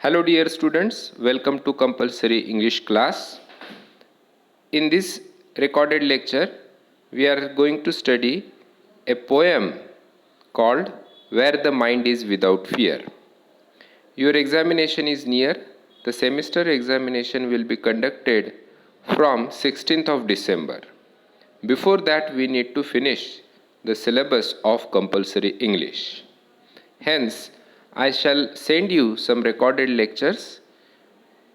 Hello dear students, welcome to compulsory English class. In this recorded lecture, we are going to study a poem called Where the Mind is Without Fear. Your examination is near. The semester examination will be conducted from 16th of December. Before that, we need to finish the syllabus of compulsory English. Hence, I shall send you some recorded lectures.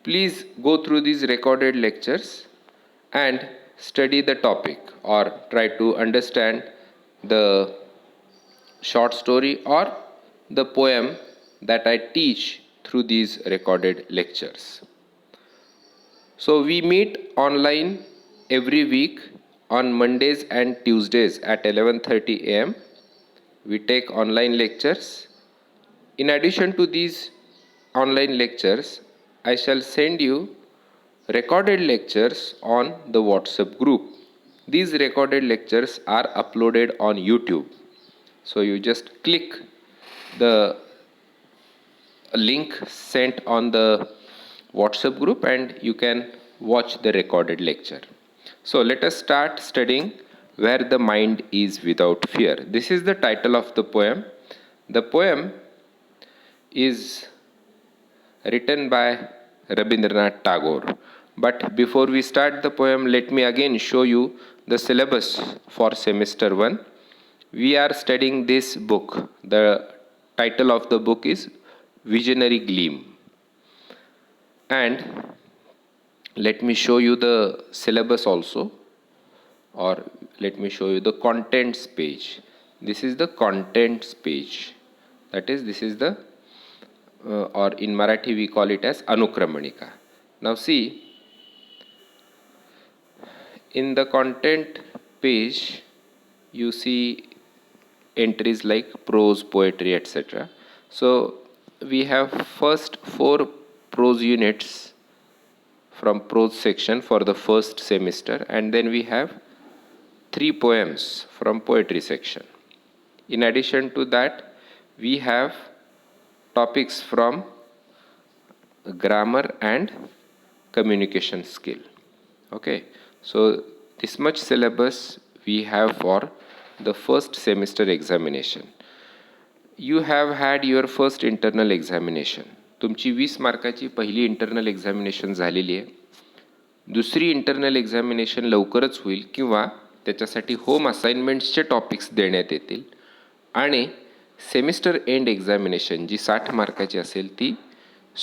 Please go through these recorded lectures and study the topic or try to understand the short story or the poem that I teach through these recorded lectures. So we meet online every week on Mondays and Tuesdays at 11:30 a.m. We take online lectures. In addition to these online lectures, I shall send you recorded lectures on the WhatsApp group. These recorded lectures are uploaded on YouTube. So you just click the link sent on the WhatsApp group and you can watch the recorded lecture. So let us start studying Where the Mind is Without Fear. This is the title of the poem. The poem is written by Rabindranath Tagore. But before we start the poem, let me again show you the syllabus for semester 1. We are studying this book. The title of the book is Visionary Gleam. And let me show you the syllabus also, or let me show you the contents page. This is the contents page. That is, this is the or in Marathi we call it as Anukramanika. Now see, in the content page you see entries like prose, poetry, etc. So we have first 4 prose units from prose section for the first semester, and then we have 3 poems from poetry section. In addition to that, we have topics from grammar and communication skill. Okay, so this much syllabus we have for the first semester examination. You have had your first internal examination. तुमची 20 मार्काची पहिली internal examination झालेली आहे. दुसरी internal examination लवकरच होईल किंवा त्याच्यासाठी home असाइनमेंट्सचे topics देण्यात येतील आणि सेमिस्टर एंड एक्झामिनेशन जी 60 मार्काची असेल ती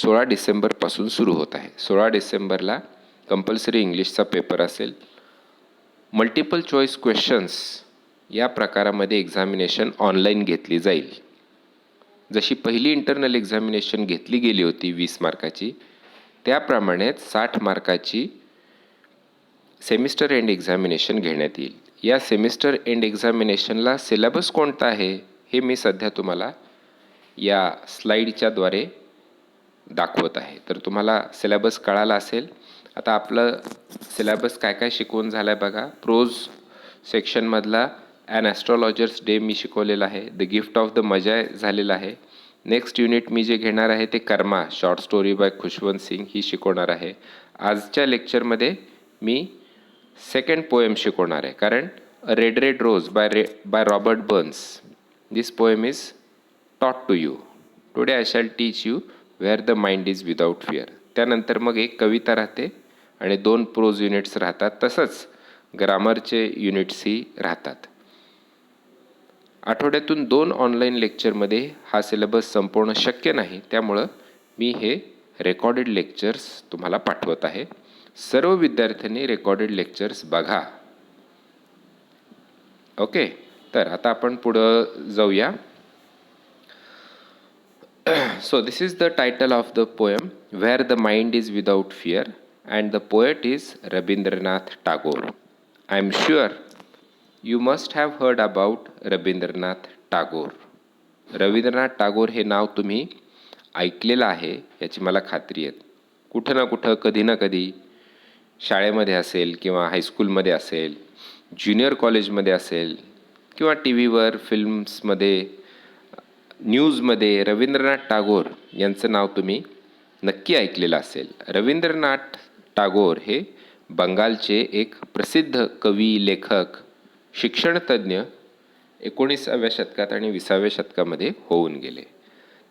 16 डिसेंबरपासून सुरू होत आहे. 16 डिसेंबरला कंपल्सरी इंग्लिशचा पेपर असेल. मल्टिपल चॉईस क्वेश्चन्स या प्रकारामध्ये एक्झामिनेशन ऑनलाईन घेतली जाईल. जशी पहिली इंटरनल एक्झामिनेशन घेतली गेली होती 20 मार्काची, त्याप्रमाणेच 60 मार्काची सेमिस्टर एंड एक्झामिनेशन घेण्यात येईल. या सेमिस्टर एंड एक्झामिनेशनला सिलेबस कोणता आहे हे मी सध्या तुम्हाला या स्लाईडच्या द्वारे दाखवत आहे. तर तुम्हाला सिलेबस कळाला असेल. आता आपलं सिलेबस काय काय शिकवून झालं आहे बघा. प्रोज सेक्शनमधला ॲन ॲस्ट्रॉलॉजर्स डे मी शिकवलेला आहे. द गिफ्ट ऑफ द मजा झालेला आहे. नेक्स्ट युनिट मी जे घेणार आहे ते Karma short story by Khushwant Singh ही शिकवणार आहे. आजच्या लेक्चरमध्ये मी सेकंड पोएम शिकवणार आहे, कारण red red rose by Robert Burns. This poem is taught to you. Today I shall teach you where the mind is without fear. त्यानंतर मग एक कविता राहते आणि 2 प्रोज युनिट्स राहतात. तसंच ग्रामरचे युनिट्सही राहतात. आठवड्यातून 2 ऑनलाईन लेक्चरमध्ये हा सिलेबस संपवणं शक्य नाही, त्यामुळं मी हे रेकॉर्डेड लेक्चर्स तुम्हाला पाठवत आहे. सर्व विद्यार्थ्यांनी रेकॉर्डेड लेक्चर्स बघा. ओके, तर आता आपण पुढं जाऊया. So this is the title of the poem Where the Mind is Without Fear, and the poet is Rabindranath Tagore. I am sure you must have heard about Rabindranath Tagore. Rabindranath Tagore हे नाव तुम्ही ऐकलेलं आहे याची मला खात्री आहे. कुठं ना कुठं कधी ना कधी शाळेमध्ये असेल किंवा हायस्कूलमध्ये असेल, ज्युनियर कॉलेजमध्ये असेल किंवा टी व्हीवर, फिल्म्समध्ये, न्यूजमध्ये रवींद्रनाथ टागोर यांचं नाव तुम्ही नक्की ऐकलेलं असेल. रवींद्रनाथ टागोर हे बंगालचे एक प्रसिद्ध कवी, लेखक, शिक्षणतज्ज्ञ 19व्या शतकात आणि 20व्या शतकामध्ये होऊन गेले.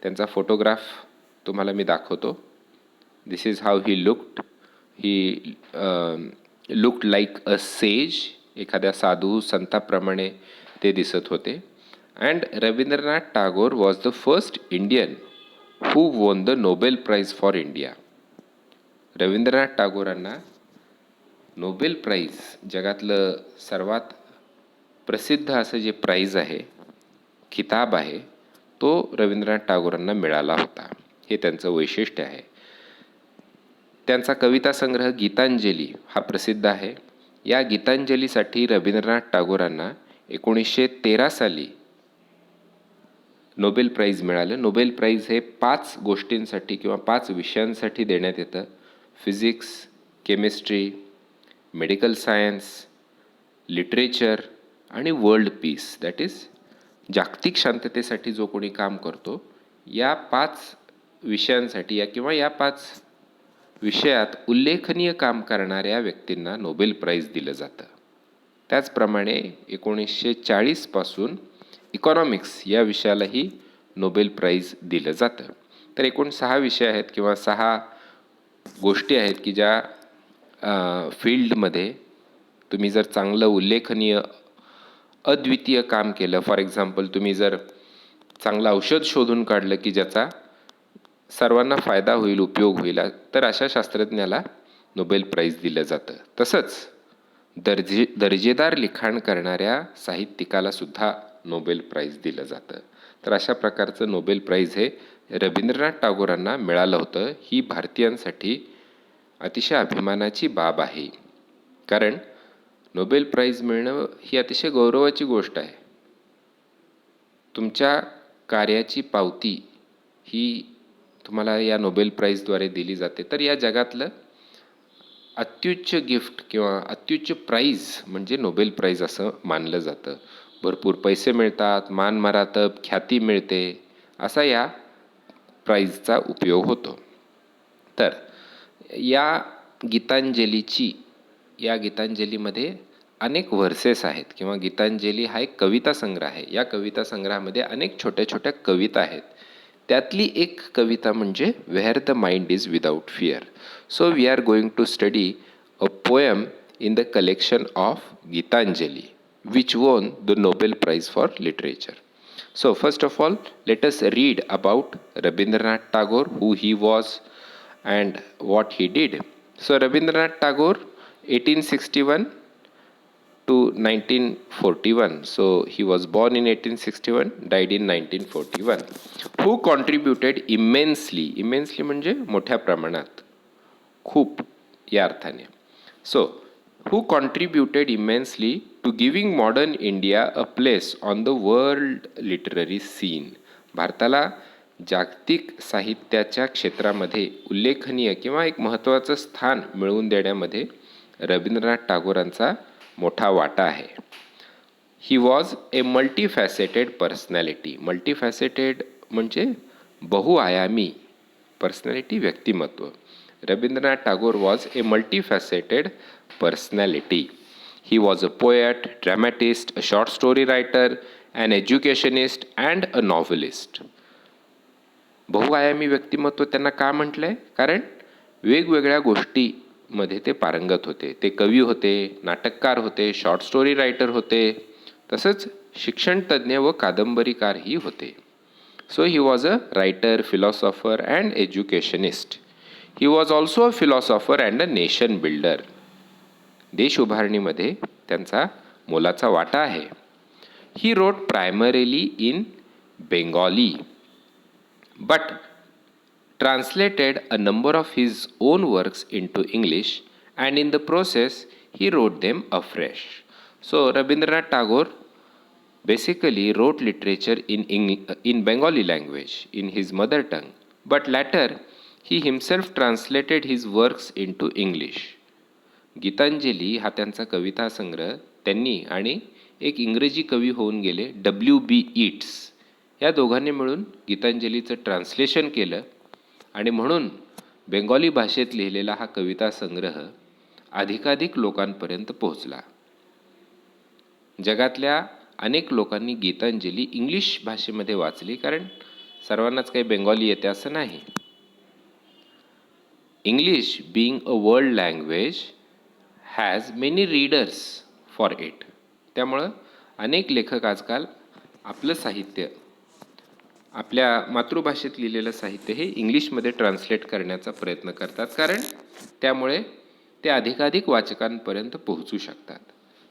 त्यांचा फोटोग्राफ तुम्हाला मी दाखवतो. This is how he looked. He looked like a sage. एखाद्या साधू संताप्रमाणे ते दिसत होते. And Rabindranath Tagore was the first Indian who won the Nobel prize for India. Rabindranath टागोरांना नोबेल प्राइज, जगातलं सर्वात प्रसिद्ध असं जे प्राइज आहे, खिताब आहे, तो रवींद्रनाथ टागोरांना मिळाला होता. हे त्यांचं वैशिष्ट्य आहे. त्यांचा कविता संग्रह गीतांजली हा प्रसिद्ध आहे. या गीतांजलीसाठी रवींद्रनाथ टागोरांना 1913 साली नोबेल प्राइज मिळालं. नोबेल प्राइज हे 5 गोष्टींसाठी किंवा 5 विषयांसाठी देण्यात येतं. Physics, chemistry, medical science, literature आणि वर्ल्ड पीस, दॅट इज जागतिक शांततेसाठी जो कोणी काम करतो, या 5 विषयांसाठी या 5 विषयात उल्लेखनीय काम करणाऱ्या व्यक्तींना नोबेल प्राइज दिलं जातं. त्याचप्रमाणे 1940 पासून इकॉनॉमिक्स या विषयालाही नोबेल प्राइज दिलं जातं. तर एकूण 6 विषय आहेत किंवा 6 गोष्टी आहेत की ज्या फील्डमध्ये तुम्ही जर चांगलं उल्लेखनीय अद्वितीय काम केलं, फॉर एक्झाम्पल तुम्ही जर चांगलं औषध शोधून काढलं की ज्याचा सर्वांना फायदा होईल, उपयोग होईल, तर अशा शास्त्रज्ञाला नोबेल प्राइज दिलं जातं. तसंच दर्जेदार लिखाण करणाऱ्या साहित्यिकाला सुद्धा नोबेल प्राइज दिलं जातं. तर अशा प्रकारचं नोबेल प्राइज हे रवींद्रनाथ टागोरांना मिळालं होतं. ही भारतीयांसाठी अतिशय अभिमानाची बाब आहे. कारण नोबेल प्राइज मिळणं ही अतिशय गौरवाची गोष्ट आहे. तुमच्या कार्याची पावती ही तुम्हाला या नोबेल प्राइजद्वारे दिली जाते. तर या जगातलं अत्युच्च गिफ्ट किंवा अत्युच्च प्राइज म्हणजे नोबेल प्राइज असं मानलं जातं. भरपूर पैसे मिळतात, मान-मरातब, ख्याती मिळते, असा या प्राइजचा उपयोग होतो. तर या गीतांजलीमध्ये अनेक व्हर्सेस आहेत किंवा गीतांजली हा एक कविता संग्रह आहे. या कविता संग्रहामध्ये अनेक छोट्या छोट्या कविता आहेत. त्यातली एक कविता म्हणजे where the mind is without fear. So we are going to study a poem in the collection of Gitanjali which won the Nobel Prize for Literature. So first of all, let us read about Rabindranath Tagore, who he was and what he did. So Rabindranath Tagore, 1861 to 1941. So he was born in 1861, died in 1941. Who contributed immensely म्हणजे मोठ्या प्रमाणात, खूप या अर्थाने. So who contributed immensely to giving modern India a place on the world literary scene. भारताला जागतिक साहित्याच्या क्षेत्रामध्ये उल्लेखनीय किंवा एक महत्त्वाचं स्थान मिळवून देण्यामध्ये रवींद्रनाथ टागोरांचा मोठा वाटा आहे. He was a मल्टीफॅसेटेड personality. मल्टीफॅसेटेड म्हणजे बहुआयामी पर्सनॅलिटी, व्यक्तिमत्व. Rabindranath Tagore was a multifaceted personality. He was a poet, dramatist, a short story writer, an educationist and a novelist. बहुआयामी व्यक्तिमत्व त्यांना का म्हटलंय? कारण वेगवेगळ्या गोष्टीमध्ये ते पारंगत होते. ते कवी होते, नाटककार होते, शॉर्ट स्टोरी रायटर होते, तसंच शिक्षणतज्ज्ञ व कादंबरीकारही होते. So he was a writer, philosopher and educationist. He was also a philosopher and a nation builder. देश उभारणीमध्ये त्यांचा मोलाचा वाटा आहे. He wrote primarily in Bengali, but translated a number of his own works into English, and in the process he wrote them afresh. So Rabindranath Tagore basically wrote literature in Bengali language, in his mother tongue, but later he himself translated his works into English. Gitanjali हा त्यांचा कविता संग्रह त्यांनी आणि एक इंग्रजी कवी होऊन गेले W.B. येट्स या दोघांनी मिळून गीतांजलीचं ट्रान्सलेशन केलं आणि म्हणून बेंगॉली भाषेत लिहिलेला हा कविता संग्रह अधिकाधिक लोकांपर्यंत पोहोचला. जगातल्या अनेक लोकांनी गीतांजली इंग्लिश भाषेमध्ये वाचली, कारण सर्वांनाच काही बेंगॉली येते असं नाही. English being a world language has many readers for it. त्यामुळं अनेक लेखक आजकाल आपलं साहित्य, आपल्या मातृभाषेत लिहिलेलं साहित्य हे इंग्लिशमध्ये ट्रान्सलेट करण्याचा प्रयत्न करतात, कारण त्यामुळे ते अधिकाधिक वाचकांपर्यंत पोहोचू शकतात.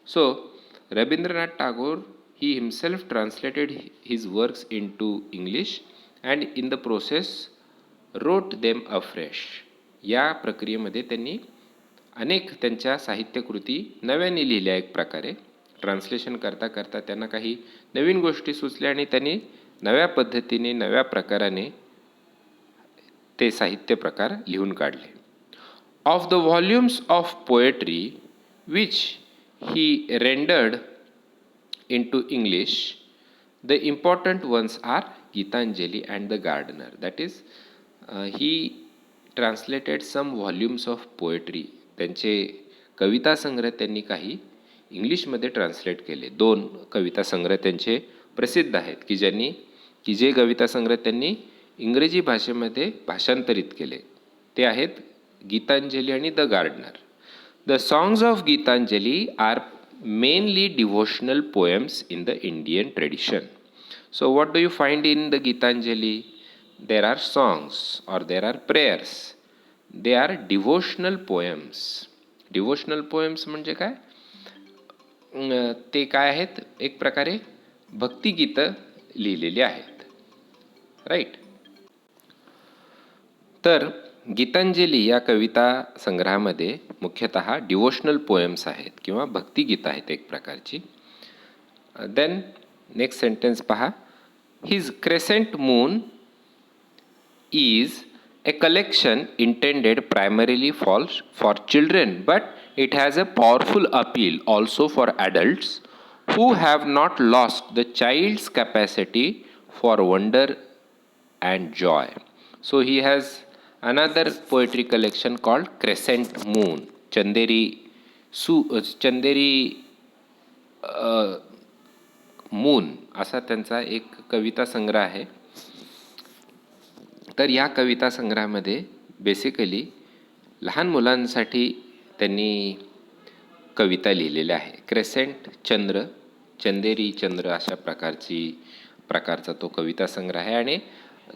So Rabindranath Tagore he himself translated his works into English and in the process wrote them afresh. या प्रक्रियेमध्ये त्यांनी अनेक त्यांच्या साहित्यकृती नव्याने लिहिल्या. एक प्रकारे ट्रान्सलेशन करता करता त्यांना काही नवीन गोष्टी सुचल्या आणि त्यांनी नव्या पद्धतीने, नव्या प्रकाराने ते साहित्य प्रकार लिहून काढले. Of the volumes of poetry which he rendered into English, the important ones are Gitanjali and the Gardener. That is he translated some volumes of poetry. त्यांचे कविता संग्रह त्यांनी काही इंग्लिशमध्ये ट्रान्सलेट केले. 2 कविता संग्रह त्यांचे प्रसिद्ध आहेत की जे कविता संग्रह त्यांनी इंग्रजी भाषेमध्ये भाषांतरित केले. ते आहेत गीतांजली आणि the Gardener. The songs of Gitanjali are mainly devotional poems in the Indian tradition. So what do you find in the Gitanjali? There are songs or there are prayers. They are devotional poems. Devotional poems म्हणजे काय? ते काय आहेत? एक प्रकारे भक्तिगीतं लिहिलेली आहेत. राईट. तर गीतांजली या कविता संग्रहामध्ये मुख्यतः डिव्होशनल पोएम्स आहेत किंवा भक्तिगीतं आहेत एक प्रकारची. देन नेक्स्ट सेंटेन्स पहा. His crescent moon is a collection intended primarily for children, but it has a powerful appeal also for adults who have not lost the child's capacity for wonder and joy. So he has another poetry collection called Crescent Moon. Chanderi moon असा त्यांचा एक कविता संग्रह आहे. तर या कविता संग्रहामध्ये basically लहान मुलांसाठी त्यांनी कविता लिहिलेल्या आहे. क्रेसेंट चंद्र, चंदेरी चंद्र अशा प्रकारचा तो कविता संग्रह आहे. आणि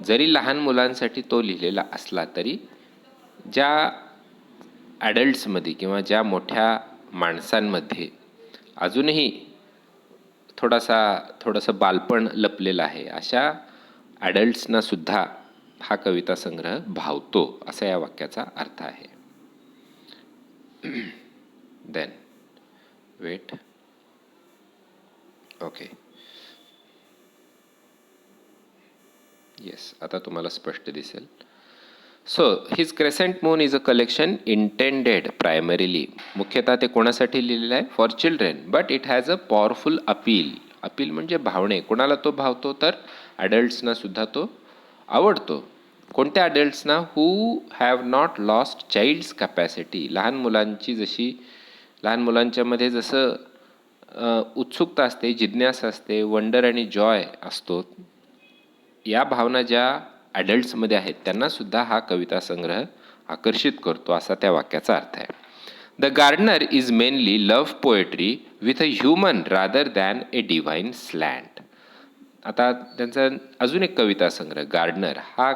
जरी लहान मुलांसाठी तो लिहिलेला असला तरी ज्या ॲडल्ट्समध्ये किंवा ज्या मोठ्या माणसांमध्ये अजूनही थोडंसं बालपण लपलेलं आहे, अशा ॲडल्ट्सना सुद्धा हा कविता संग्रह भावतो, असा या वाक्याचा अर्थ आहे. Then weight. ओके, येस, आता तुम्हाला स्पष्ट दिसेल. So his crescent moon is a collection intended primarily, मुख्यतः ते कोणासाठी लिहिलेलं आहे? For children, but it has a powerful appeal. Appeal म्हणजे भावणे. कोणाला तो भावतो? तर ॲडल्ट्सना सुद्धा तो आवडतो. कोणत्या ॲडल्ट्सना? Who have not lost child's capacity. लहान मुलांच्यामध्ये जसं उत्सुकता असते, जिज्ञासा असते, वंडर आणि जॉय असतो, या भावना ज्या ॲडल्ट्समध्ये आहेत त्यांना सुद्धा हा कविता संग्रह आकर्षित करतो, असा त्या वाक्याचा अर्थ आहे. The Gardener is mainly love poetry with a human rather than a divine slant. आता त्यांचा अजून एक कविता संग्रह गार्डनर हा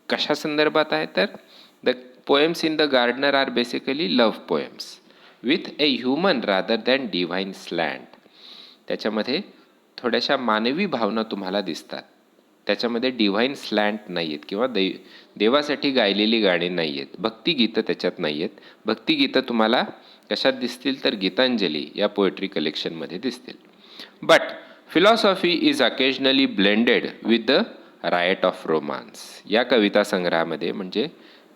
कशा संदर्भात आहे? तर the poems in the Gardener are basically love poems with a human rather than divine slant. त्याच्यामध्ये थोड्याशा मानवी भावना तुम्हाला दिसतात. त्याच्यामध्ये डिव्हाइन स्लँट नाही आहेत किंवा देवासाठी गायलेली गाणी नाही आहेत. भक्तिगीतं त्याच्यात नाही आहेत. भक्तिगीतं तुम्हाला कशात दिसतील? तर गीतांजली या पोएट्री कलेक्शनमध्ये दिसतील. But philosophy is occasionally blended with the riot of romance. या कविता संग्रहामध्ये म्हणजे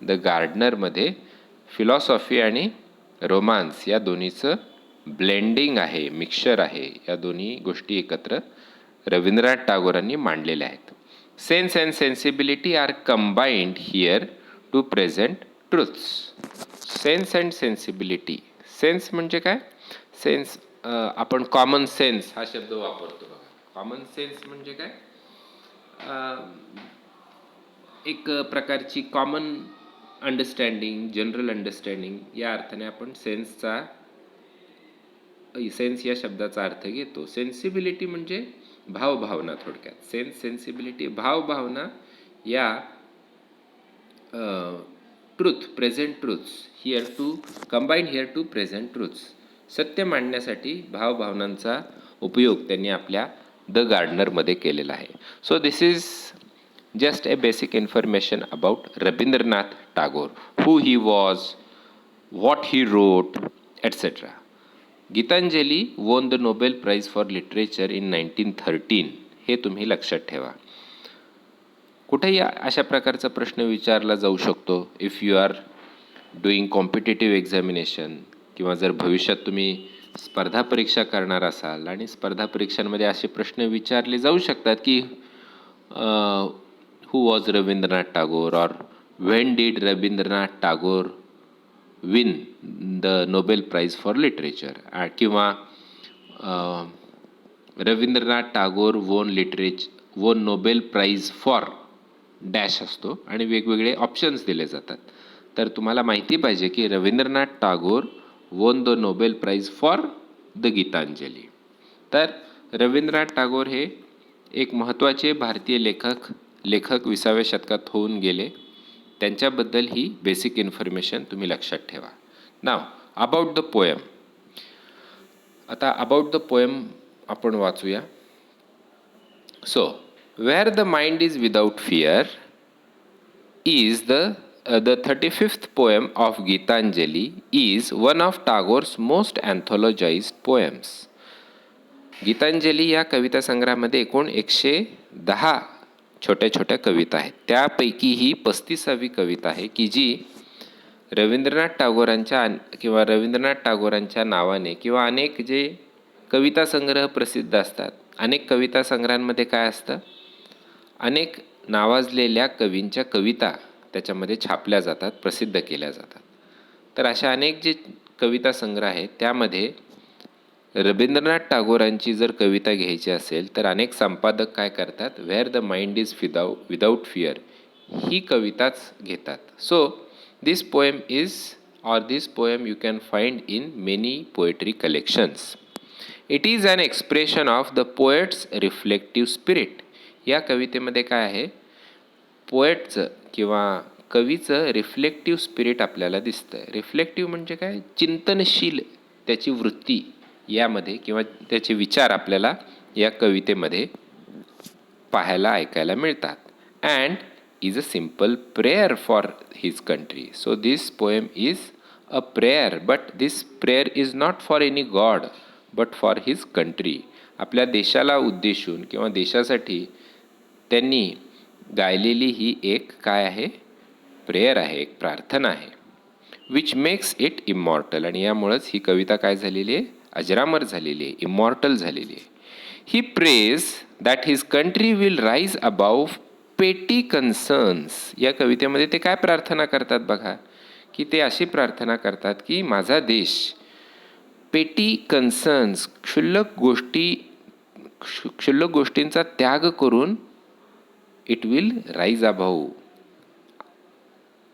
द गार्डनरमध्ये फिलॉसॉफी आणि रोमान्स या दोन्हीचं ब्लेंडिंग आहे, मिक्सचर आहे. या दोन्ही गोष्टी एकत्र रवींद्रनाथ टागोरांनी मांडलेल्या आहेत. Sense and sensibility are combined here to present truths. Sense and sensibility. Sense म्हणजे काय? सेन्स आपण कॉमन सेन्स हा शब्द वापरतो बघा. कॉमन सेन्स म्हणजे काय? एक प्रकारची कॉमन अंडरस्टँडिंग, जनरल अंडरस्टँडिंग या अर्थाने आपण सेन्स या शब्दाचा अर्थ घेतो. सेन्सिबिलिटी म्हणजे भावभावना थोडक्यात. सेन्स, सेन्सिबिलिटी, भावभावना या truth, present truths, here to combine here to present truths. सत्य मांडण्यासाठी भावभावनांचा उपयोग त्यांनी आपल्या द गार्डनरमध्ये केलेला आहे. So this is just a basic information about Rabindranath Tagore, who he was, what he wrote, etc. Gitanjali won the Nobel Prize for Literature in 1913. हे तुम्ही लक्षात ठेवा. कुठेही अशा प्रकारचा प्रश्न विचारला जाऊ शकतो. If you are doing competitive examination किंवा जर भविष्यात तुम्ही स्पर्धा परीक्षा करणार असाल आणि स्पर्धा परीक्षांमध्ये असे प्रश्न विचारले जाऊ शकतात की who was Rabindranath Tagore, or when did Rabindranath Tagore win the Nobel Prize for Literature, किंवा Rabindranath Tagore won Nobel Prize for dash असतो आणि वेगवेगळे ऑप्शन्स दिले जातात. तर तुम्हाला माहिती पाहिजे की Rabindranath Tagore won the Nobel prize for the Gitanjali. तर रवींद्रनाथ टागोर हे एक महत्त्वाचे भारतीय लेखक 20व्या शतकात होऊन गेले. त्यांच्याबद्दल ही बेसिक इन्फॉर्मेशन तुम्ही लक्षात ठेवा. नाव अबाउट द पोएम. आता अबाउट द पोएम आपण वाचूया. So where the mind is without fear is the 35th poem of Gitanjali is one of Tagore's most anthologized poems. Gitanjali या कविता संग्रहामध्ये एकूण 110 छोट्या छोट्या कविता आहेत. त्यापैकी ही 35वी कविता आहे की जी रवींद्रनाथ टागोरांच्या नावाने किंवा अनेक जे कविता संग्रह प्रसिद्ध असतात, अनेक कविता संग्रहांमध्ये काय असतं, अनेक नावाजलेल्या कवींच्या कविता त्याच्यामध्ये छापल्या जातात, प्रसिद्ध केल्या जातात. तर अशा अनेक जे कविता संग्रह आहेत त्यामध्ये रवींद्रनाथ टागोरांची जर कविता घ्यायची असेल तर अनेक संपादक काय करतात, where the mind is without fear ही कविताच घेतात. So this poem you can find in many poetry collections. It is an expression of the poet's reflective spirit. या कवितेमध्ये काय आहे, पोएटचं किंवा कवीचं रिफ्लेक्टिव्ह स्पिरिट आपल्याला दिसतं. रिफ्लेक्टिव्ह म्हणजे काय, चिंतनशील त्याची वृत्ती यामध्ये किंवा त्याचे विचार आपल्याला या कवितेमध्ये पाहायला ऐकायला मिळतात. And is a simple prayer for his country. So this poem is a prayer, but this prayer is not for any God but for his country. आपल्या देशाला उद्देशून किंवा देशासाठी त्यांनी गायलेली ही एक काय आहे, प्रेयर आहे, एक प्रार्थना आहे. Which makes it immortal. आणि यामुळंच ही कविता काय झालेली आहे, अजरामर झालेली आहे, इमॉर्टल झालेली आहे. He prays that his country will rise above petty concerns. या कवितेमध्ये ते काय प्रार्थना करतात बघा, की ते अशी प्रार्थना करतात की माझा देश पेटी कन्सर्न्स, क्षुल्लक गोष्टींचा त्याग करून इट विल राईज अबाऊ.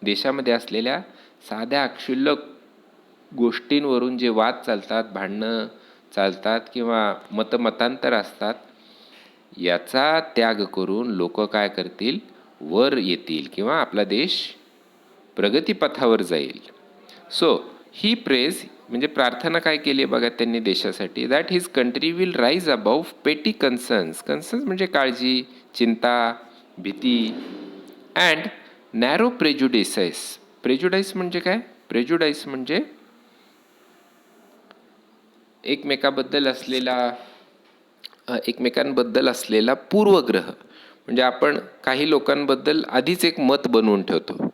देशामध्ये असलेल्या साध्या क्षुल्लक गोष्टींवरून जे वाद चालतात, भांडणं चालतात किंवा मतमतांतर असतात, याचा त्याग करून लोक काय करतील, वर येतील किंवा आपला देश प्रगतीपथावर जाईल. सो ही प्रेज म्हणजे प्रार्थना काय केली बघा त्यांनी देशासाठी, that his country will rise above पेटी कन्सर्न्स. कन्सर्न्स म्हणजे काळजी, चिंता, भीती. And narrow prejudices. प्रेजुडाईस म्हणजे काय, प्रेजुडाईस म्हणजे एकमेकांबद्दल असलेला पूर्वग्रह. म्हणजे आपण काही लोकांबद्दल आधीच एक मत बनवून ठेवतो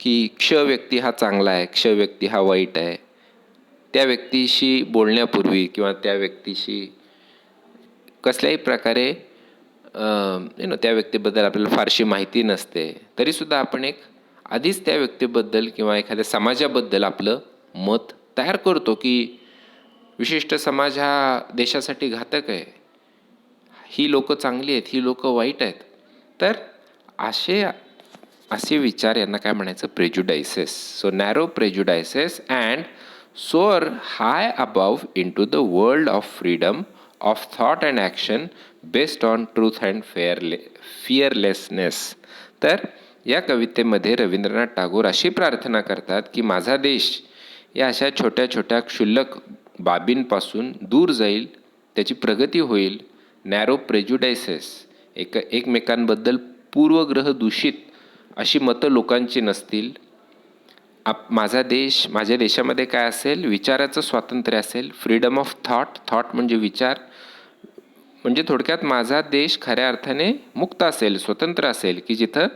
की क्ष व्यक्ती हा चांगला आहे, क्ष व्यक्ती हा वाईट आहे. त्या व्यक्तीशी बोलण्यापूर्वी किंवा त्या व्यक्तीशी कसल्याही प्रकारे त्या व्यक्तीबद्दल आपल्याला फारशी माहिती नसते, तरीसुद्धा आपण एक आधीच त्या व्यक्तीबद्दल किंवा एखाद्या समाजाबद्दल आपलं मत तयार करतो की विशिष्ट समाज हा देशासाठी घातक आहे, ही लोक चांगली आहेत, ही लोक वाईट आहेत. तर असे विचार यांना काय म्हणायचं, prejudices. So narrow prejudices and soar high above into the world of freedom of thought and action based on truth and fearlessness. तर या कवितेमध्ये रवींद्रनाथ टागोर अशी प्रार्थना करतात की माझा देश या अशा छोट्या छोट्या क्षुल्लक बाबींपासून दूर जाईल, त्याची प्रगती होईल. नॅरो प्रेज्युडायसेस, एकमेकांबद्दल पूर्वग्रह दूषित अशी मतं लोकांची नसतील. माझ्या देशामध्ये काय असेल, विचाराचं स्वातंत्र्य असेल, फ्रीडम ऑफ थॉट म्हणजे विचार, म्हणजे थोडक्यात माझा देश खऱ्या अर्थाने मुक्त असेल, स्वतंत्र असेल, की जिथं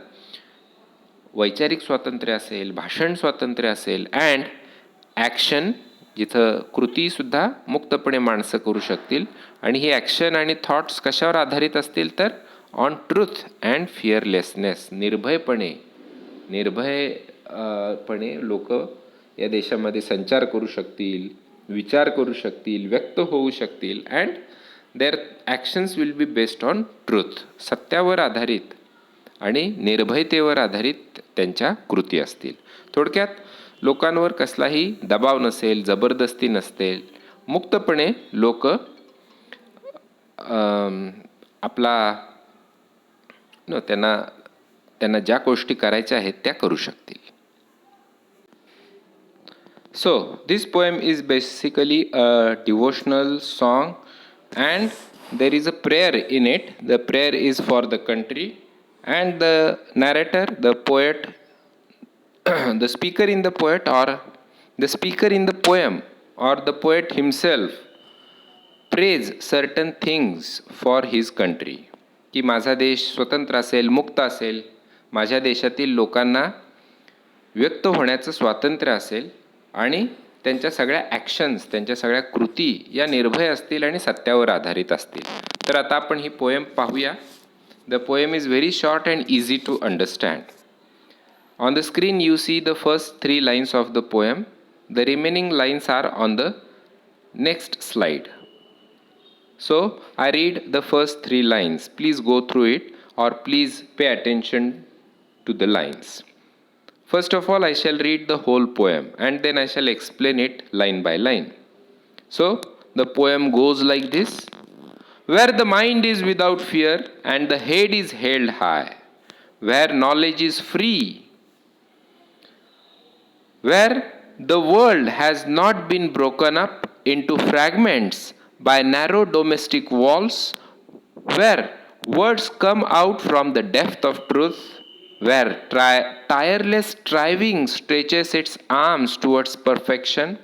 वैचारिक स्वातंत्र्य असेल, भाषण स्वातंत्र्य असेल, अँड ॲक्शन, जिथं कृतीसुद्धा मुक्तपणे माणसं करू शकतील. आणि ही ॲक्शन आणि थॉट्स कशावर आधारित असतील, तर ऑन ट्रूथ अँड फिअरलेसनेस, निर्भयपणे लोक या देशामध्ये संचार करू शकतील, विचार करू शकतील, व्यक्त होऊ शकतील. And their actions will be based on truth, सत्यावर आधारित आणि निर्भयतेवर आधारित त्यांच्या कृती असतील. थोडक्यात लोकांवर कसलाही दबाव नसेल, जबरदस्ती नसतेल, मुक्तपणे लोक आपला त्यांना ज्या गोष्टी करायच्या आहेत त्या करू शकतील. So this poem is basically a devotional song and there is a prayer in it. The prayer is for the country and the narrator, the poet, the speaker in the poet or the speaker in the poem or the poet himself prays certain things for his country. की माझा देश स्वतंत्र असेल, मुक्त असेल, माझ्या देशातील लोकांना व्यक्त होण्याचं स्वातंत्र्य असेल आणि त्यांच्या सगळ्या ॲक्शन्स, त्यांच्या सगळ्या कृती या निर्भय असतील आणि सत्यावर आधारित असतील. तर आता आपण ही पोएम पाहूया. The poem is very short and easy to understand. On the screen you see the first 3 lines of the poem. The remaining lines are on the next slide. So I read the first 3 lines. Please go through it or please pay attention to the lines. First of all, I shall read the whole poem and then I shall explain it line by line. So the poem goes like this. Where the mind is without fear and the head is held high, where knowledge is free, where the world has not been broken up into fragments by narrow domestic walls, where words come out from the depth of truth, where tireless striving stretches its arms towards perfection,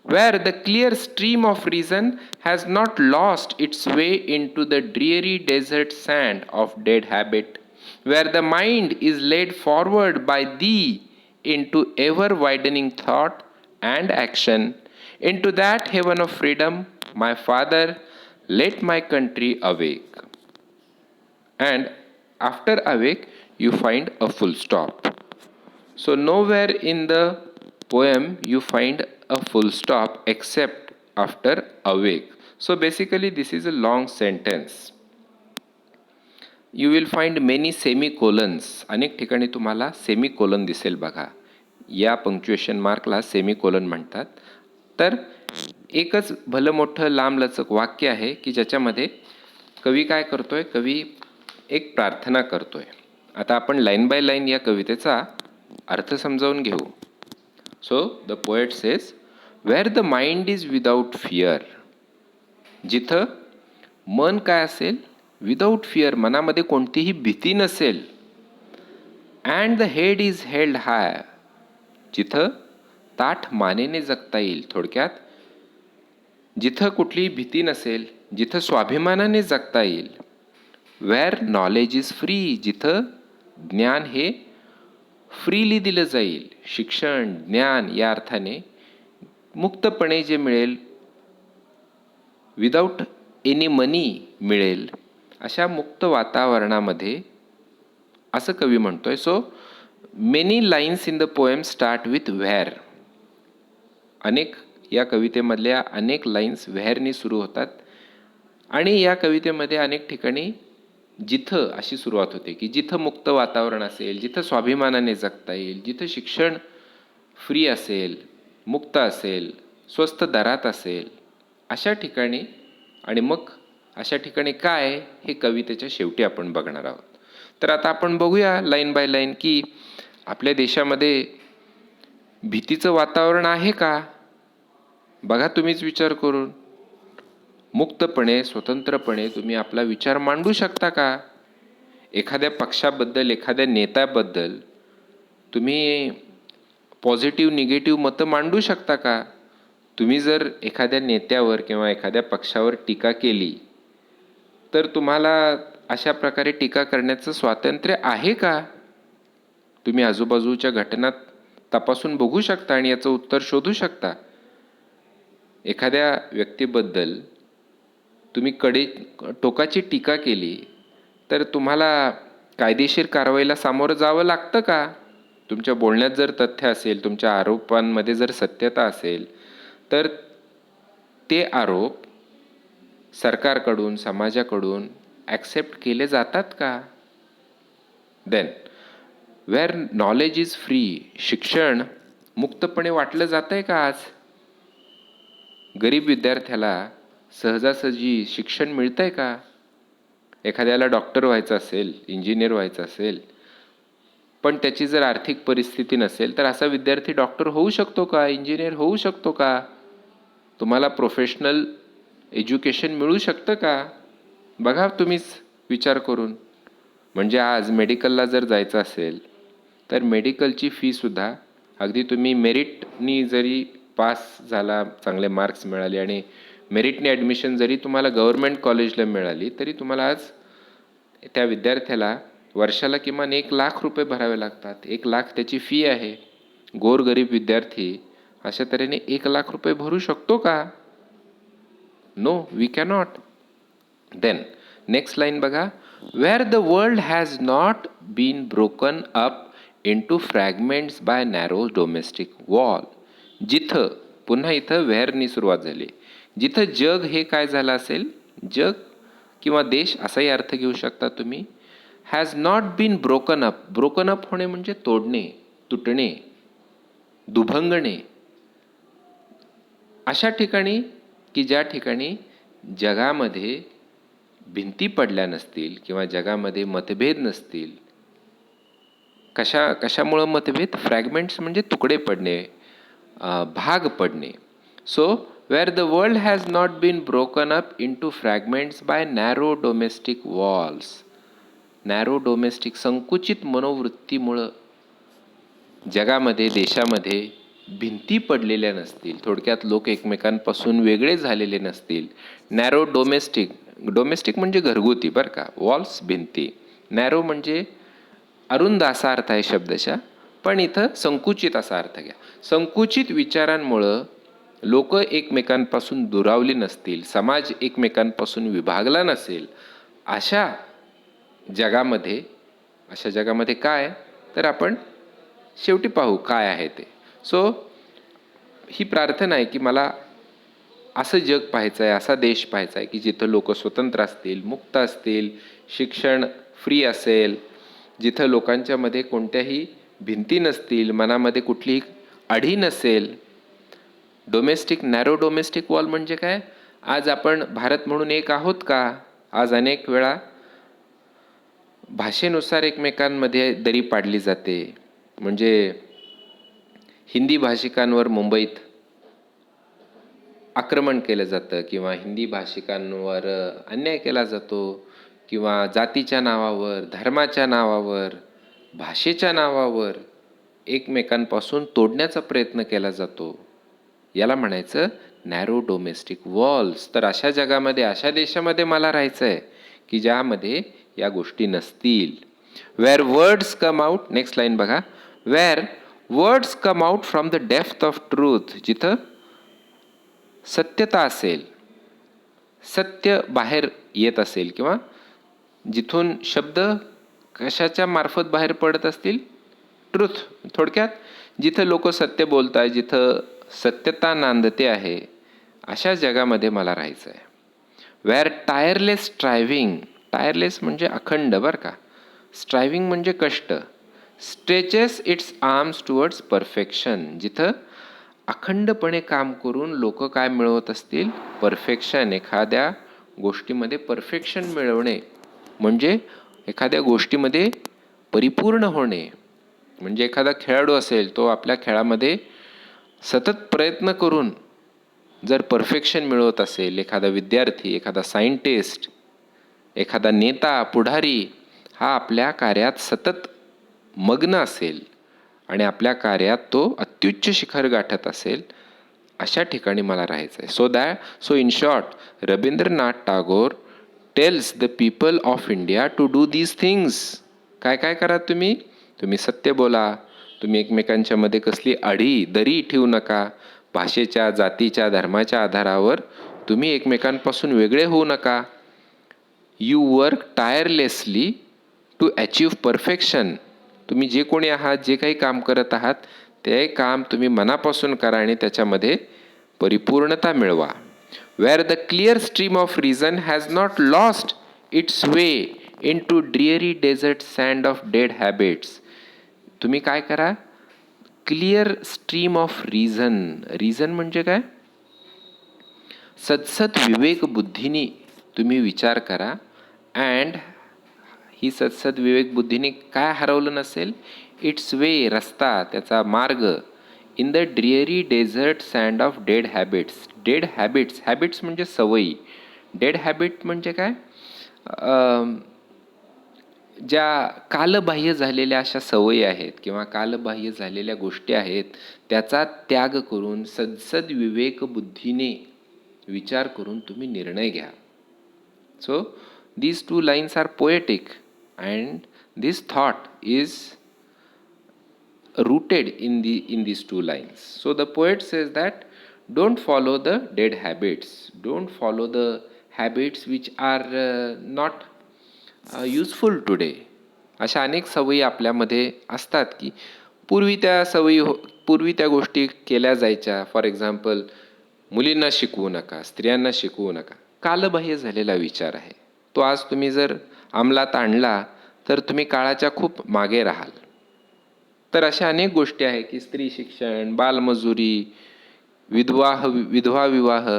where the clear stream of reason has not lost its way into the dreary desert sand of dead habit, where the mind is led forward by thee into ever widening thought and action, into that heaven of freedom, my father, let my country awake. And after awake, you find a full stop. So nowhere in the poem you find a full stop except after awake. So basically this is a long sentence. You will find many semicolons. अनेक ठिकाणी तुम्हाला semicolon दिसेल बघा. या punctuation मार्कला semicolon म्हणतात. तर एकच भलं मोठं लांबलचक वाक्य आहे की ज्याच्यामध्ये कवी काय करतोय, कवी एक प्रार्थना करतोय. आता आपण लाईन बाय लाईन या कवितेचा अर्थ समजावून घेऊ. So the poet says, where the mind is without fear, जिथं मन काय असेल, विदाऊट फिअर, मनामध्ये कोणतीही भीती नसेल. And the head is held high, जिथं ताठ मानेने जगता येईल. थोडक्यात जिथं कुठलीही भीती नसेल, जिथं स्वाभिमानाने जगता येईल. वेअर नॉलेज इज फ्री, जिथं ज्ञान हे फ्रीली दिलं जाईल. शिक्षण, ज्ञान या अर्थाने मुक्तपणे जे मिळेल, विदाऊट एनी मनी मिळेल, अशा मुक्त वातावरणामध्ये, असं कवी म्हणतोय. So many lines in the poem start with where. अनेक या कवितेमधल्या अनेक लाईन्स व्हेअरनी सुरू होतात आणि या कवितेमध्ये अनेक ठिकाणी जिथं अशी सुरुवात होते की जिथं मुक्त वातावरण असेल, जिथं स्वाभिमानाने जगता येईल, जिथं शिक्षण फ्री असेल, मुक्त असेल, स्वस्त दरात असेल, अशा ठिकाणी. आणि मग अशा ठिकाणी काय हे कवितेच्या शेवटी आपण बघणार आहोत. तर आता आपण बघूया लाईन बाय लाईन की आपल्या देशामध्ये भीतीचं वातावरण आहे का. बघा तुम्हीच विचार करून. मुक्तपणे, स्वतंत्रपणे तुम्ही आपला विचार मांडू शकता का. एखाद्या पक्षाबद्दल, एखाद्या नेत्याबद्दल तुम्ही पॉझिटिव्ह निगेटिव्ह मतं मांडू शकता का. तुम्ही जर एखाद्या नेत्यावर किंवा एखाद्या पक्षावर टीका केली तर तुम्हाला अशा प्रकारे टीका करण्याचं स्वातंत्र्य आहे का. तुम्ही आजूबाजूच्या घटना तपासून बघू शकता आणि याचं उत्तर शोधू शकता. एखाद्या व्यक्तीबद्दल तुम्ही टोकाची टीका केली तर तुम्हाला कायदेशीर कारवाईला सामोरं जावं लागतं का. तुमच्या बोलण्यात जर तथ्य असेल, तुमच्या आरोपांमध्ये जर सत्यता असेल तर ते आरोप सरकारकडून, समाजाकडून ॲक्सेप्ट केले जातात का. Then where knowledge is free, शिक्षण मुक्तपणे वाटलं जातं आहे का आज. गरीब विद्यार्थ्याला सहजासहजी शिक्षण मिळतं आहे का. एखाद्याला डॉक्टर व्हायचं असेल, इंजिनियर व्हायचं असेल, पण त्याची जर आर्थिक परिस्थिती नसेल तर असा विद्यार्थी डॉक्टर होऊ शकतो का, इंजिनियर होऊ शकतो का. तुम्हाला प्रोफेशनल एज्युकेशन मिळू शकतं का. बघा तुम्हीच विचार करून. म्हणजे आज मेडिकलला जर जायचं असेल तर मेडिकलची फीसुद्धा अगदी तुम्ही मेरिटनी जरी पास झाला, चांगले मार्क्स मिळाले आणि मेरिटने ॲडमिशन जरी तुम्हाला गव्हर्मेंट कॉलेजला मिळाली तरी तुम्हाला आज त्या विद्यार्थ्याला वर्षाला किमान 1,00,000 रुपये भरावे लागतात. 1,00,000 त्याची फी आहे. गोरगरीब विद्यार्थी अशा तऱ्हेने 1,00,000 रुपये भरू शकतो का. No, we cannot. Then next line बघा. Where the world has not been broken up into fragments by narrow domestic wall. जिथं, पुन्हा इथं वेअरनी सुरुवात झाली. जिथं जग हे काय झालं असेल, जग किंवा देश असाही अर्थ घेऊ शकता तुम्ही. Has not been broken up. Broken up होणे म्हणजे तोडणे, तुटणे, दुभंगणे. अशा ठिकाणी की ज्या ठिकाणी जगामध्ये भिंती पडल्या नसतील किंवा जगामध्ये मतभेद नसतील. कशामुळं मतभेद. फ्रॅगमेंट्स म्हणजे तुकडे पडणे, भाग पडणे. So where the world has not been broken up into fragments by narrow domestic walls. Narrow domestic, संकुचित मनोवृत्तीमुळं जगामध्ये, देशामध्ये भिंती पडलेल्या नसतील. थोडक्यात लोक एकमेकांपासून वेगळे झालेले नसतील. नॅरो डोमेस्टिक, डोमेस्टिक म्हणजे घरगुती बरं का. वॉल्स भिंती. नॅरो म्हणजे अरुंद असा अर्थ आहे शब्दशः, पण इथं संकुचित असा अर्थ घ्या. संकुचित विचारांमुळं लोक एकमेकांपासून दुरावली नसतील, समाज एकमेकांपासून विभागला नसेल. अशा जगामध्ये काय तर आपण शेवटी पाहू काय आहे ते. सो ही प्रार्थना आहे की मला असं जग पाहायचं आहे, असा देश पाहायचा आहे की जिथं लोक स्वतंत्र असतील, मुक्त असतील, शिक्षण फ्री असेल, जिथं लोकांच्यामध्ये कोणत्याही भिंती नसतील, मनामध्ये कुठलीही अढी नसेल. डोमेस्टिक, नॅरो डोमेस्टिक वॉल म्हणजे काय. आज आपण भारत म्हणून एक आहोत का. आज अनेक वेळा भाषेनुसार एकमेकांमध्ये दरी पाडली जाते. म्हणजे हिंदी भाषिकांवर मुंबईत आक्रमण केलं जातं किंवा हिंदी भाषिकांवर अन्याय केला जातो किंवा जातीच्या नावावर, धर्माच्या नावावर, भाषेच्या नावावर एकमेकांपासून तोडण्याचा प्रयत्न केला जातो. याला म्हणायचं नॅरो डोमेस्टिक वॉल्स. तर अशा जगामध्ये, अशा देशामध्ये मला राहायचं आहे की ज्यामध्ये या गोष्टी नसतील. Where words come out, next line बघा. Where words come out from the depth of truth. जिथं सत्यता असेल, सत्य बाहेर येत असेल किंवा जिथून शब्द कशाच्या मार्फत बाहेर पडत असतील, ट्रुथ, थोडक्यात जिथं लोक सत्य बोलताय, जिथं सत्यता नांदते आहे, अशा जगामध्ये मला राहायचं आहे. वेअर टायरलेस स्ट्रायव्हिंग, टायरलेस म्हणजे अखंड बरं का, स्ट्रायव्हिंग म्हणजे कष्ट, stretches it's arms towards perfection, जिथं अखंडपणे काम करून लोक काय मिळवत असतील, परफेक्शन. एखाद्या गोष्टीमध्ये परफेक्शन मिळवणे म्हणजे एखाद्या गोष्टीमध्ये परिपूर्ण होणे. म्हणजे एखादा खेळाडू असेल, तो आपल्या खेळामध्ये सतत प्रयत्न करून जर परफेक्शन मिळवत असेल, एखादा विद्यार्थी, एखादा सायंटिस्ट, एखादा नेता, पुढारी हा आपल्या कार्यात सतत मग्न असेल आणि आपल्या कार्यात तो अत्युच्च शिखर गाठत असेल, अशा ठिकाणी मला राहायचं आहे. So in short, Rabindranath Tagore tells the people of India to do these things. काय काय करा तुम्ही? तुम्ही सत्य बोला, तुम्ही एकमेकांच्या मध्ये कसली दरी ठेवू नका, भाषेच्या, जातीच्या, धर्माच्या आधारावर तुम्ही एकमेकांपासून वेगळे होऊ नका. You work tirelessly to achieve perfection. तुम्ही जे कोणी आहात, जे काही काम करत आहात, ते काम तुम्ही मनापासून करा आणि त्याच्यामध्ये परिपूर्णता मिळवा. Where the clear stream of reason has not lost its way into dreary desert sand of dead habits. तुम्ही काय करा? Clear stream of reason. Reason म्हणजे काय? सदसद विवेक बुद्धीने तुम्ही विचार करा. अँड ही सदसद विवेक बुद्धीने काय हरवलं नसेल? इट्स वे, रस्ता, त्याचा मार्ग, in the dreary desert sand of dead habits. Dead habits, habits म्हणजे सवयी. डेड हॅबिट म्हणजे काय? ज्या कालबाह्य झालेल्या अशा सवयी आहेत किंवा कालबाह्य झालेल्या गोष्टी आहेत, त्याचा त्याग करून सदसद विवेक बुद्धीने विचार करून तुम्ही निर्णय घ्या. So these two lines are poetic and this thought is rooted in these two lines. So the poet says that don't follow the dead habits, don't follow the habits which are not useful today. अशा अनेक सवयी आपल्यामध्ये असतात की पूर्वी त्या गोष्टी केल्या जायच्या. फॉर एक्झाम्पल, मुलींना शिकवू नका, स्त्रियांना शिकवू नका. कालबाह्य झालेला विचार आहे तो. आज तुम्ही जर अंमलात आणला तर तुम्ही काळाच्या खूप मागे राहाल. तर अशा अनेक गोष्टी आहे की स्त्री शिक्षण, बालमजुरी, विधवा विवाह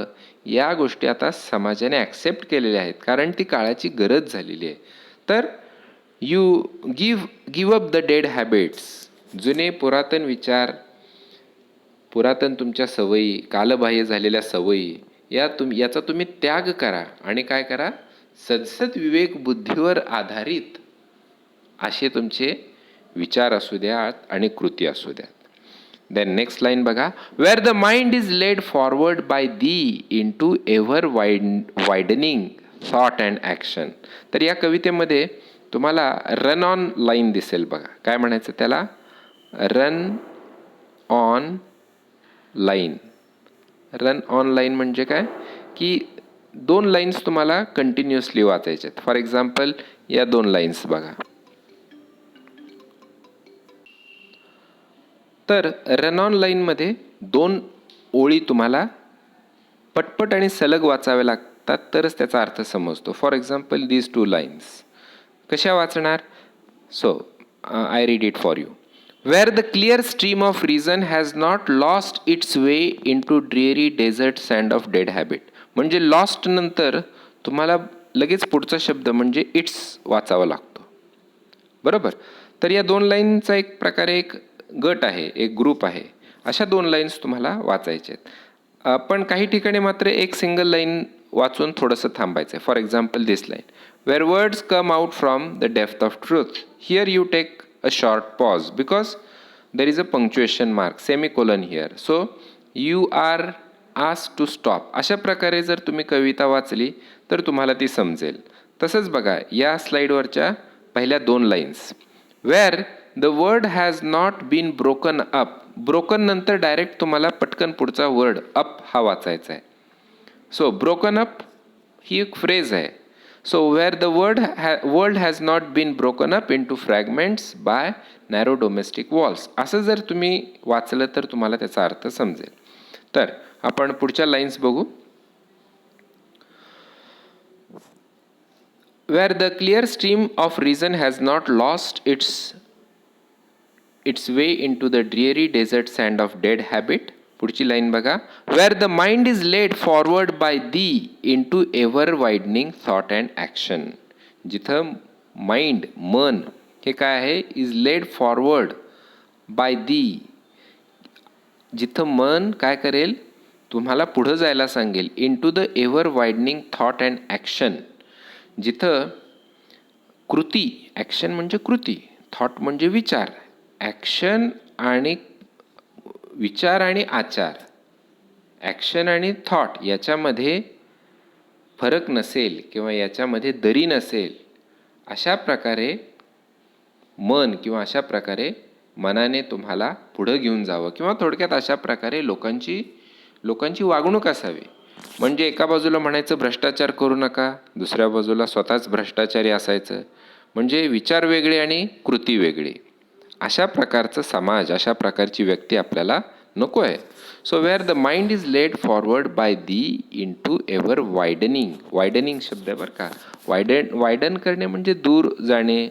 या गोष्टी आता समाजाने ॲक्सेप्ट केलेल्या आहेत, कारण ती काळाची गरज झालेली आहे. तर you give up the dead habits. जुने पुरातन विचार, पुरातन तुमच्या सवयी, कालबाह्य झालेल्या सवयी, याचा तुम्ही त्याग करा आणि काय करा? सदसद विवेक बुद्धीवर आधारित असे तुमचे विचार असू द्यात आणि कृती असू द्यात. देन नेक्स्ट लाईन बघा. Where the mind is led forward by thee into ever widening thought and action. तर या कवितेमध्ये तुम्हाला रन ऑन लाईन दिसेल बघा. काय म्हणायचं त्याला? Run on line. Run on line म्हणजे काय? की 2 लाईन्स तुम्हाला कंटिन्युअसली वाचायचे आहेत. फॉर एक्झाम्पल, या 2 लाईन्स बघा. तर रन ऑन लाईनमध्ये 2 ओळी तुम्हाला पटपट आणि सलग वाचाव्या लागतात, तरच त्याचा अर्थ समजतो. फॉर एक्झाम्पल, दीज 2 लाईन्स कशा वाचणार? So I read it for you. Where the clear stream of reason has not lost its way into dreary desert sand of dead habit. म्हणजे लॉस्ट नंतर तुम्हाला लगेच पुढचा शब्द म्हणजे इट्स वाचावा लागतो, बरोबर? तर या 2 लाईनचा एक प्रकारे एक गट आहे, एक ग्रुप आहे. अशा 2 लाईन्स तुम्हाला वाचायच्या आहेत. पण काही ठिकाणी मात्र एक सिंगल लाईन वाचून थोडंसं थांबायचं आहे. For example, this line. Where words come out from the depth of truth, here you take a short pause because there is a punctuation mark, semicolon here, so you are asked to stop. अशा प्रकारे जर तुम्ही कविता वाचली तर तुम्हाला ती समजेल. तसंच बघा या स्लाइडवरच्या पहिल्या 2 lines. Where the word has not been broken up. Broken नंतर डायरेक्ट तुम्हाला पटकन पुढचा वर्ड अप हा वाचायचा आहे. सो ब्रोकन अप ही एक फ्रेज आहे. So where the world has not been broken up into fragments by narrow domestic walls. असं जर तुम्ही वाचलं तर तुम्हाला त्याचा अर्थ समजेल. तर आपण पुढच्या लाईन्स बघू. Where the clear stream of reason has not lost its way into the dreary desert sand of dead habit. पुढची लाईन बघा. Where the mind is led forward by thee into ever widening thought and action. जिथं mind मन हे काय आहे, is led forward by thee. जिथं मन काय करेल, तुम्हाला पुढं जायला सांगेल. Into the ever widening thought and action. जिथं कृती, ॲक्शन म्हणजे कृती, थॉट म्हणजे विचार, ॲक्शन आणि विचार आणि आचार, ॲक्शन आणि थॉट याच्यामध्ये फरक नसेल किंवा याच्यामध्ये दरी नसेल, अशा प्रकारे मन किंवा अशा प्रकारे मनाने तुम्हाला पुढं घेऊन जावं किंवा थोडक्यात अशा प्रकारे लोकांची वागणूक असावी. म्हणजे एका बाजूला म्हणायचं भ्रष्टाचार करू नका, दुसऱ्या बाजूला स्वतःच भ्रष्टाचारी असायचं. म्हणजे विचार वेगळे आणि कृती वेगळी. अशा प्रकारचं समाज, अशा प्रकारची व्यक्ती आपल्याला नको आहे. So where the mind is led forward by thee into ever widening. Widening शब्द आहे बरं का. वायडन करणे म्हणजे दूर जाणे,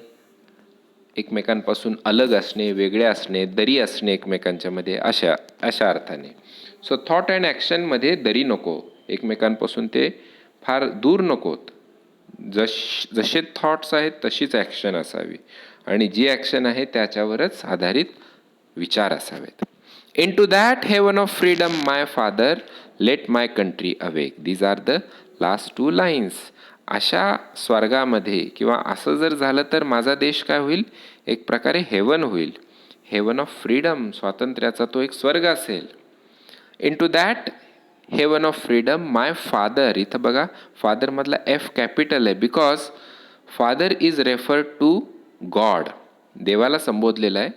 एकमेकांपासून अलग असणे, वेगळे असणे, दरी असणे एकमेकांच्या मध्ये, अशा अर्थाने. सो थॉट अँड ॲक्शनमध्ये दरी नको, एकमेकांपासून ते फार दूर नकोत. जसे थॉट्स आहेत तशीच ॲक्शन असावी आणि जी ॲक्शन आहे त्याच्यावरच आधारित विचार असावेत. Into that heaven of freedom my father let my country awake. These are the last 2 lines. अशा स्वर्गामध्ये किंवा असं जर झालं तर माझा देश काय होईल, एक प्रकारे हेवन होईल. हेवन ऑफ फ्रीडम, स्वातंत्र्याचा तो एक स्वर्ग असेल. Into that heaven of freedom my father. इथं बघा फादर मधला एफ कॅपिटल आहे, because father is refer to God. देवाला संबोधलेलं आहे,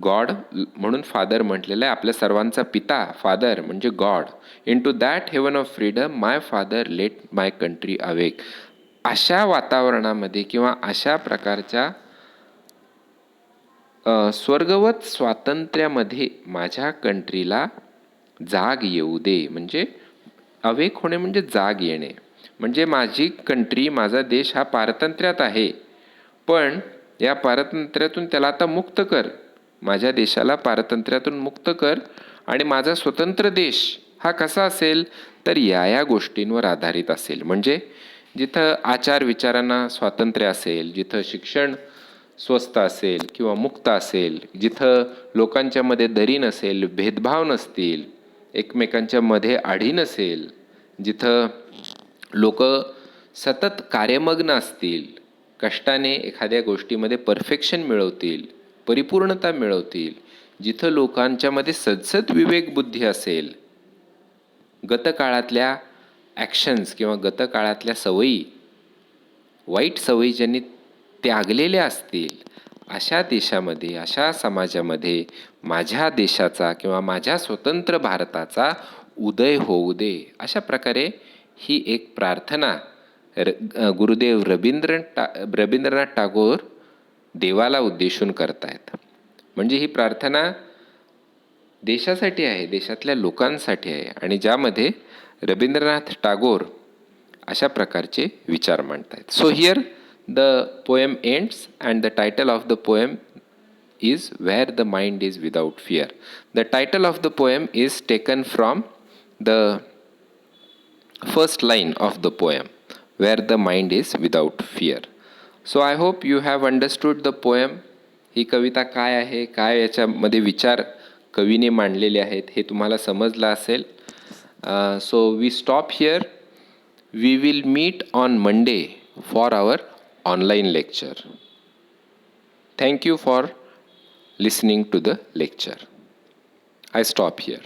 गॉड म्हणून फादर म्हटलेलं आहे. आपल्या सर्वांचा पिता फादर म्हणजे God. Into that heaven of freedom my father let my country awake. अशा वातावरणामध्ये किंवा अशा प्रकारच्या स्वर्गवत स्वातंत्र्यामध्ये माझ्या कंट्रीला जाग येऊ दे. म्हणजे अवेक होणे म्हणजे जाग येणे. म्हणजे माझी कंट्री, माझा देश हा पारतंत्र्यात आहे, पण या पारतंत्र्यातून त्याला आता मुक्त कर. माझ्या देशाला पारतंत्र्यातून मुक्त कर. आणि माझा स्वतंत्र देश हा कसा असेल तर या गोष्टींवर आधारित असेल. म्हणजे जिथं आचार विचारांना स्वातंत्र्य असेल, जिथं शिक्षण स्वस्त असेल किंवा मुक्त असेल, जिथं लोकांच्या मध्ये दरी नसेल, भेदभाव नसतील, एकमेकांच्या मध्ये आढी नसेल, जिथं लोक सतत कार्यमग्न असतील, कष्टाने एखाद्या गोष्टीमध्ये परफेक्शन मिळवतील, परिपूर्णता मिळवतील, जिथं लोकांच्यामध्ये सदसद विवेकबुद्धी असेल, गतकाळातल्या ॲक्शन्स किंवा गतकाळातल्या सवयी, वाईट सवयी ज्यांनी त्यागलेल्या असतील, अशा देशामध्ये, अशा समाजामध्ये माझ्या देशाचा किंवा माझ्या स्वतंत्र भारताचा उदय होऊ दे. अशा प्रकारे ही एक प्रार्थना गुरुदेव रवींद्रनाथ टागोर देवाला उद्देशून करतायत. म्हणजे ही प्रार्थना देशासाठी आहे, देशातल्या लोकांसाठी आहे आणि ज्यामध्ये रवींद्रनाथ टागोर अशा प्रकारचे विचार मांडतायत. So here the poem ends and the title of the poem is Where the Mind is Without Fear. The title of the poem is taken from the first line of the poem, Where the Mind is Without Fear. So I hope you have understood the poem. ही कविता काय आहे, काय याच्यामध्ये विचार कवीने मांडलेले आहेत हे तुम्हाला समजलं असेल. So we stop here. We will meet on Monday for our online lecture. Thank you for listening to the lecture. I stop here.